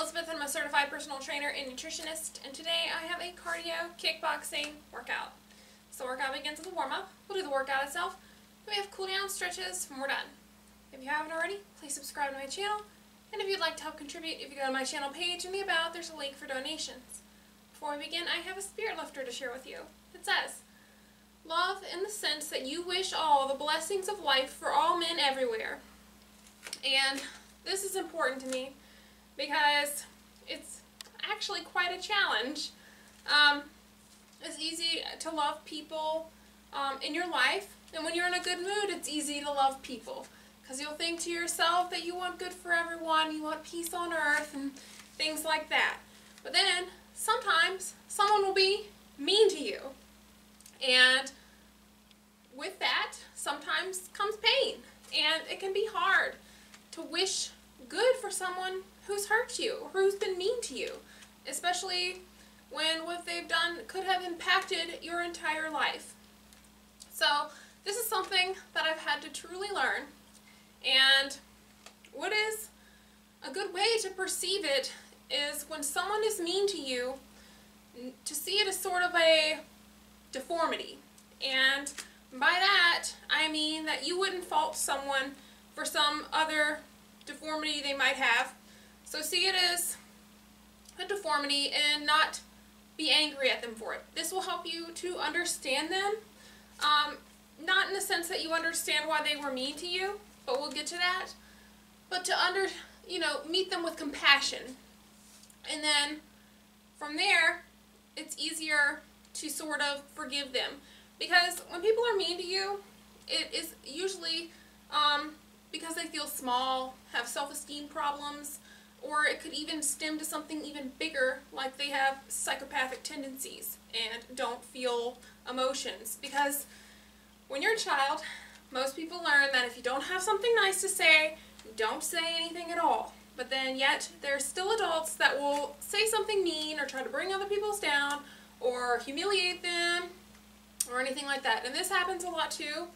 Elizabeth. I'm a certified personal trainer and nutritionist, and today I have a cardio kickboxing workout. So the workout begins with a warm-up. We'll do the workout itself. Then we have cool-down stretches when we're done. If you haven't already, please subscribe to my channel. And if you'd like to help contribute, if you go to my channel page in the About, there's a link for donations. Before we begin, I have a spirit lifter to share with you. It says, "Love in the sense that you wish all the blessings of life for all men everywhere." And this is important to me because it's actually quite a challenge. It's easy to love people in your life, and when you're in a good mood, it's easy to love people because you'll think to yourself that you want good for everyone, you want peace on earth, and things like that. But then, sometimes, someone will be mean to you, and with that, sometimes comes pain, and it can be hard to wish good for someone who's hurt you or who's been mean to you, especially when what they've done could have impacted your entire life. So this is something that I've had to truly learn, and what is a good way to perceive it is when someone is mean to you, to see it as sort of a deformity. And by that I mean that you wouldn't fault someone for some other deformity they might have. So see it as a deformity and not be angry at them for it. This will help you to understand them, not in the sense that you understand why they were mean to you, but we'll get to that, but to meet them with compassion. And then from there, it's easier to sort of forgive them. Because when people are mean to you, it is usually because they feel small, have self-esteem problems, or it could even stem to something even bigger, like they have psychopathic tendencies and don't feel emotions. Because when you're a child, most people learn that if you don't have something nice to say, you don't say anything at all. But then yet, there's still adults that will say something mean or try to bring other people down or humiliate them or anything like that. And this happens a lot too.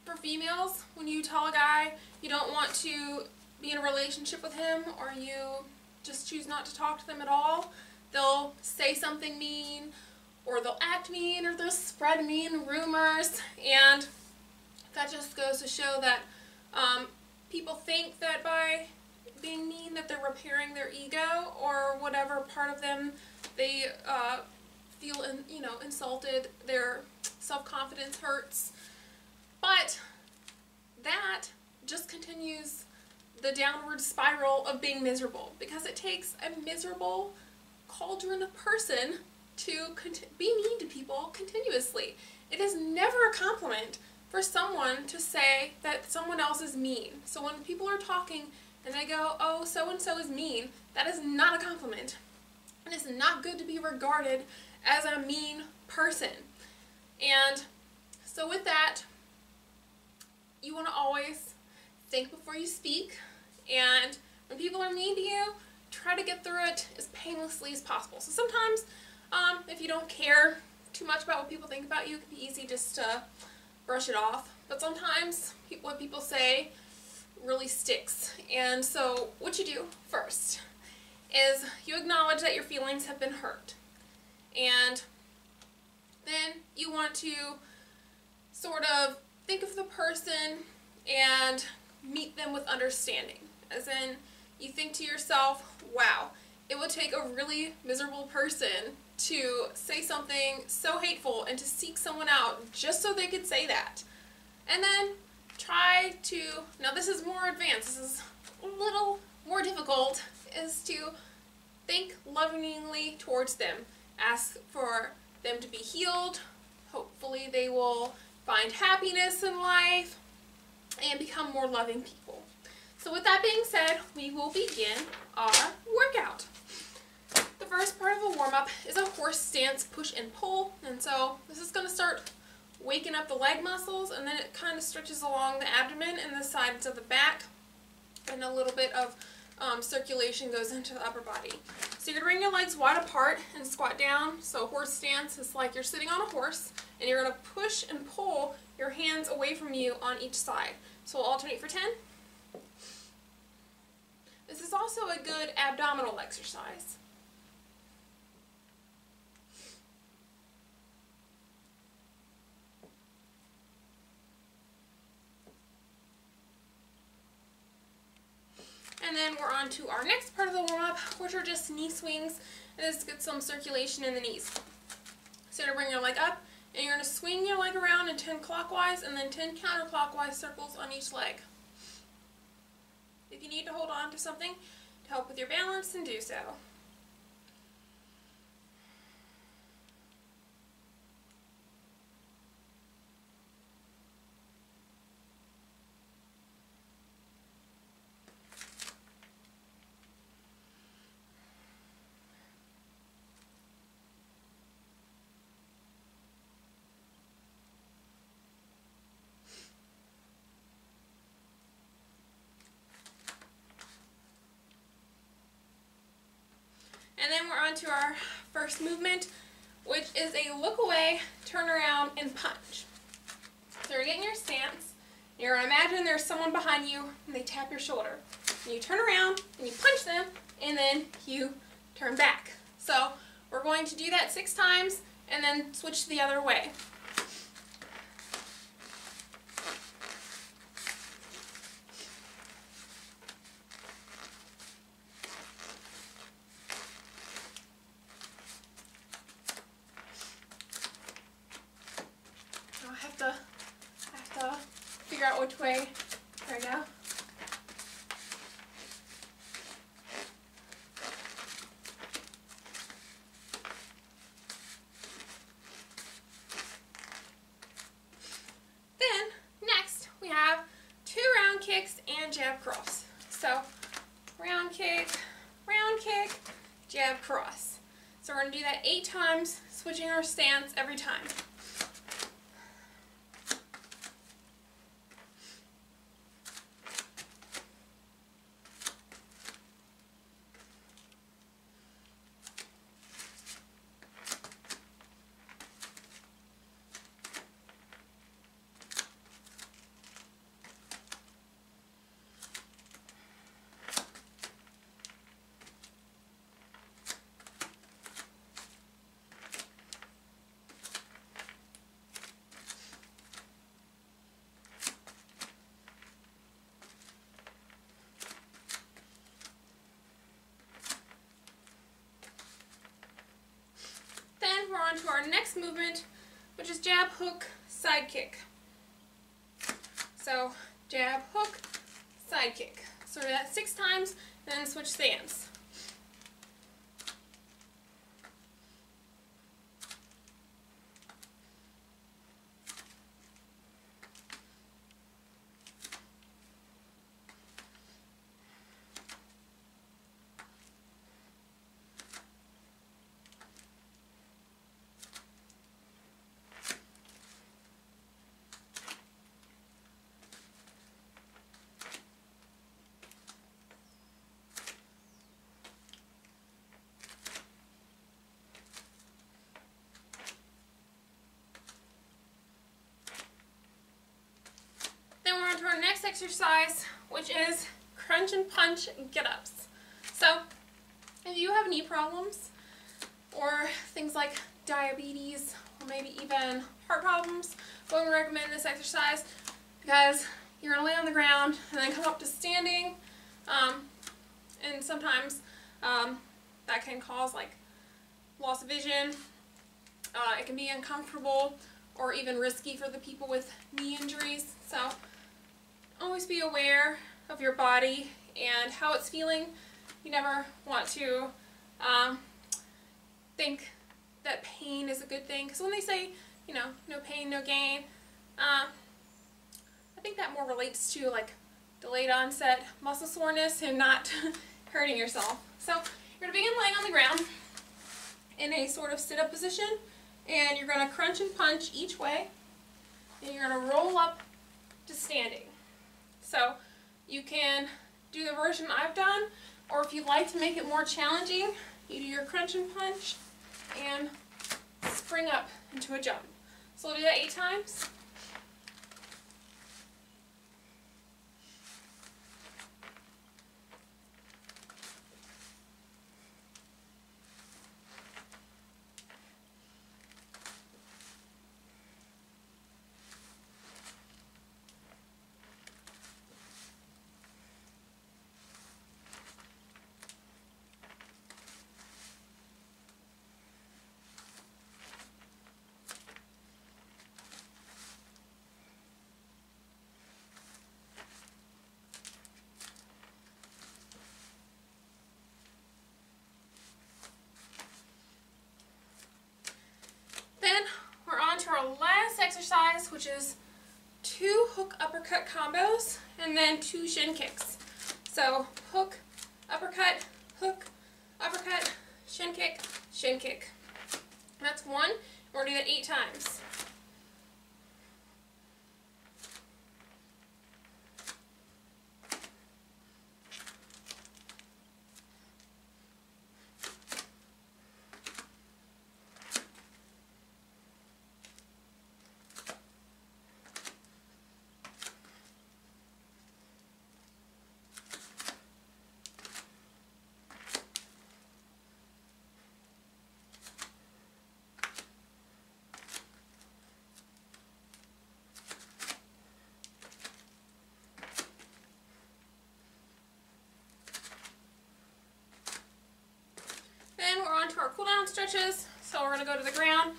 For females, when you tell a guy you don't want to be in a relationship with him, or you just choose not to talk to them at all, they'll say something mean, or they'll act mean, or they'll spread mean rumors, and that just goes to show that people think that by being mean that they're repairing their ego, or whatever part of them they feel insulted, their self-confidence hurts. But that just continues the downward spiral of being miserable, because it takes a miserable cauldron of person to be mean to people continuously. It is never a compliment for someone to say that someone else is mean. So when people are talking and they go, "Oh, so-and-so is mean," that is not a compliment. And it's not good to be regarded as a mean person. And so with that, you want to always think before you speak, and when people are mean to you, try to get through it as painlessly as possible. So sometimes, if you don't care too much about what people think about you, it can be easy just to brush it off. But sometimes what people say really sticks. And so what you do first is you acknowledge that your feelings have been hurt. And then you want to sort of think of the person and meet them with understanding. As in, you think to yourself, wow, it would take a really miserable person to say something so hateful and to seek someone out just so they could say that. And then try to, now this is more advanced, this is a little more difficult, is to think lovingly towards them. Ask for them to be healed. Hopefully they will find happiness in life and become more loving people. So with that being said, we will begin our workout. The first part of the warm-up is a horse stance push and pull, and so this is going to start waking up the leg muscles, and then it kind of stretches along the abdomen and the sides of the back, and a little bit of circulation goes into the upper body. So you're going to bring your legs wide apart and squat down. So horse stance is like you're sitting on a horse, and you're going to push and pull your hands away from you on each side. So we'll alternate for 10, This is also a good abdominal exercise. And then we're on to our next part of the warm-up, which are just knee swings, and this gets some circulation in the knees. So you're going to bring your leg up, and you're going to swing your leg around in 10 clockwise, and then 10 counterclockwise circles on each leg. If you need to hold on to something to help with your balance, then do so. And then we're on to our first movement, which is a look away, turn around, and punch. So you're getting your stance. You're going to imagine there's someone behind you, and they tap your shoulder. And you turn around, and you punch them, and then you turn back. So we're going to do that 6 times, and then switch the other way. I have to figure out which way. There we go. Then, next, we have 2 round kicks and jab cross. So, round kick, jab cross. So we're going to do that 8 times, switching our stance every time. We're on to our next movement, which is jab, hook, side kick. So, jab, hook, side kick. So we're that 6 times, then switch stance. To our next exercise, which is crunch and punch get-ups. So, if you have knee problems, or things like diabetes, or maybe even heart problems, I wouldn't recommend this exercise because you're going to lay on the ground and then come up to standing, and sometimes that can cause like loss of vision. It can be uncomfortable or even risky for the people with knee injuries. So always be aware of your body and how it's feeling. You never want to think that pain is a good thing, because when they say, you know, no pain, no gain, I think that more relates to like delayed onset muscle soreness and not hurting yourself. So you're going to begin laying on the ground in a sort of sit-up position, and you're going to crunch and punch each way, and you're going to roll up to standing. So you can do the version I've done, or if you'd like to make it more challenging, you do your crunch and punch and spring up into a jump. So we'll do that 8 times. uppercut combos, and then 2 shin kicks. So hook, uppercut, shin kick, shin kick. That's 1. We're going to do that 8 times. Then we're on to our cool down stretches. So we're going to go to the ground.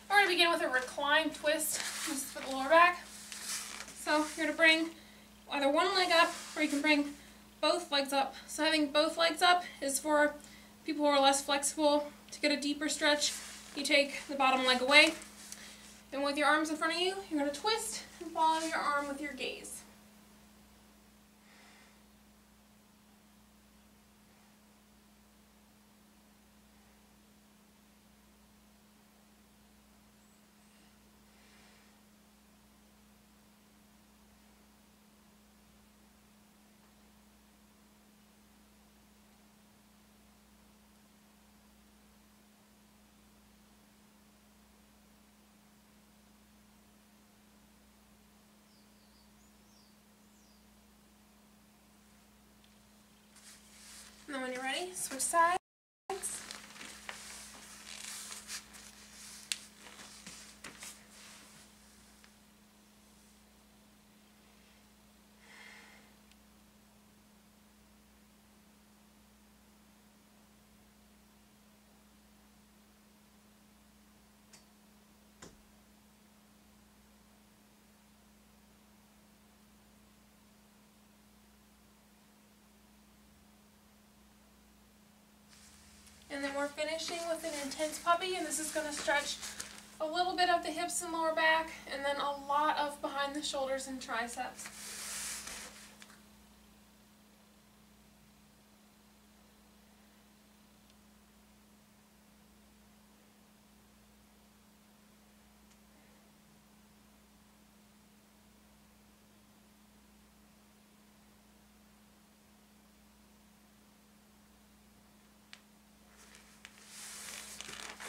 We're going to begin with a recline twist. This is for the lower back. So you're going to bring either one leg up, or you can bring both legs up. So having both legs up is for people who are less flexible. To get a deeper stretch, you take the bottom leg away. And with your arms in front of you, you're going to twist and follow your arm with your gaze. And then when you're ready, switch sides. And then we're finishing with an intense puppy, and this is going to stretch a little bit of the hips and lower back, and then a lot of behind the shoulders and triceps.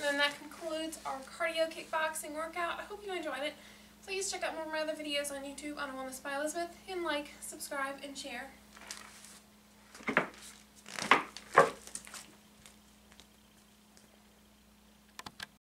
And that concludes our cardio kickboxing workout. I hope you enjoyed it. Please check out more of my other videos on YouTube on Wellness by Elizabeth, and like, subscribe, and share.